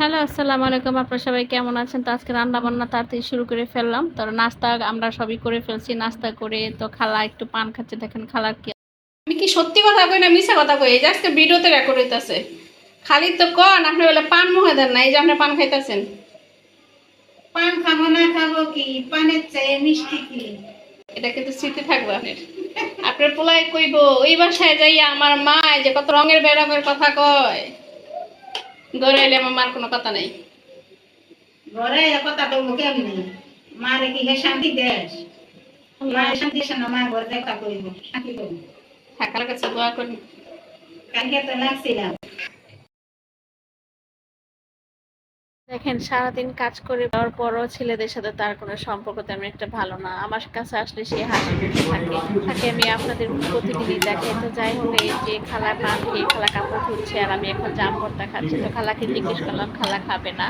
Hello, আসসালামু আলাইকুম। আপনারা সবাই কেমন আছেন? তো আজকে রান্না বান্না তাড়াতাড়ি শুরু করে ফেললাম। তো নাস্তা আমরা সবই করে ফেলছি। নাস্তা করে তো খালা একটু পান খাচ্ছে। দেখেন খালার কি, আমি কি সত্যি কথা কই না মিছা কথা কই? এই যে আজকে ভিডিওতে রেকর্ড হইতাছে। খালি তো কন আপনি বলে পান মুখে দেন না, এই যে আপনি পান খাইতেছেন। পান খাবো না খাবো কি, পানের চেয়ে মিষ্টি কি? এটা কিন্তু স্মৃতি থাকবে আপনার। আপনার পোলায় কইব ওই বাসায় যাইয়া আমার মা এই যে কত রঙের বেরঙের কথা কয়, ঘরে এলে আমার মার কোনো কথা নাই। ঘরে কথা বলবো কেমনি? মারে কি হে শান্তি দেশ? মায়ের শান্তি দেশ না, মা ঘরে দেখা করব শান্তি করব। থাকার কাছে দোয়া করি। কালকে তো লাগছিলাম। দেখেন সারাদিন কাজ করে দেওয়ার পরও ছেলেদের সাথে তার কোনো সম্পর্ক তেমন একটা ভালো না। আমার কাছে আসলে সে হাসি মুখে থাকে থাকে আমি আপনাদের প্রতিদিনই দেখাই। তো যাই হোক, এই যে খালা পান খেয়ে খালা কাপড় ধুচ্ছে আর আমি এখন জাম ভর্তা খাচ্ছি। তো খালাকে জিজ্ঞেস করলাম, খালা খাবে না?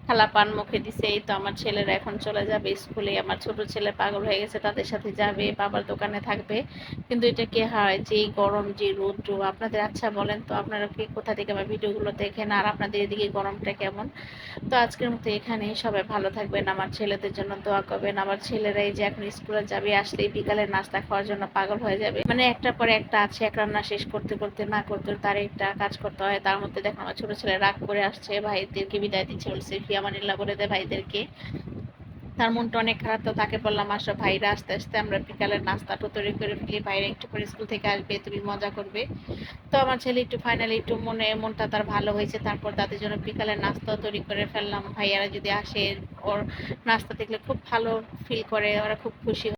খালা পান মুখে দিছে। এই তো আমার ছেলেরা এখন চলে যাবে স্কুলে। আমার ছোট ছেলে পাগল হয়ে গেছে, তাদের সাথে যাবে, বাবার দোকানে থাকবে। কিন্তু এটা কি হয়, যে গরম যে রৌদ্র আপনাদের, আচ্ছা বলেন তো আপনারা কি কোথা থেকে আমার ভিডিওগুলো দেখেন আর আপনাদের এদিকে গরমটা কেমন? তো আজকের মতো এখানেই, সবাই ভালো থাকবেন, আমার ছেলেদের জন্য দোয়া করবেন। আমার ছেলেরাই যে এখন স্কুলে যাবে, আসলেই বিকালে নাস্তা খাওয়ার জন্য পাগল হয়ে যাবে। মানে একটার পরে একটা আছে, এক রান্না শেষ করতে করতে না করতে তার একটা কাজ করতে হয়। তার মধ্যে দেখো আমার ছোট ছেলে রাগ করে আসছে, ভাইদেরকে বিদায় দিচ্ছে, বলছে ফি আমানিল্লাহ বলে দেয় ভাইদেরকে। তার মনটা অনেক খারাপ। তো তাকে বললাম আসো ভাইরা আস্তে আস্তে আমরা বিকালের নাস্তাটা তৈরি করে ফেলি, ভাইরা একটু পরে স্কুল থেকে আসবে, তুমি মজা করবে। তো আমার ছেলে একটু ফাইনালি একটু মনটা তার ভালো হয়েছে। তারপর তাদের জন্য বিকালের নাস্তা তৈরি করে ফেললাম। ভাইয়ারা যদি আসে, ওর নাস্তা দেখলে খুব ভালো ফিল করে, ওরা খুব খুশি হয়।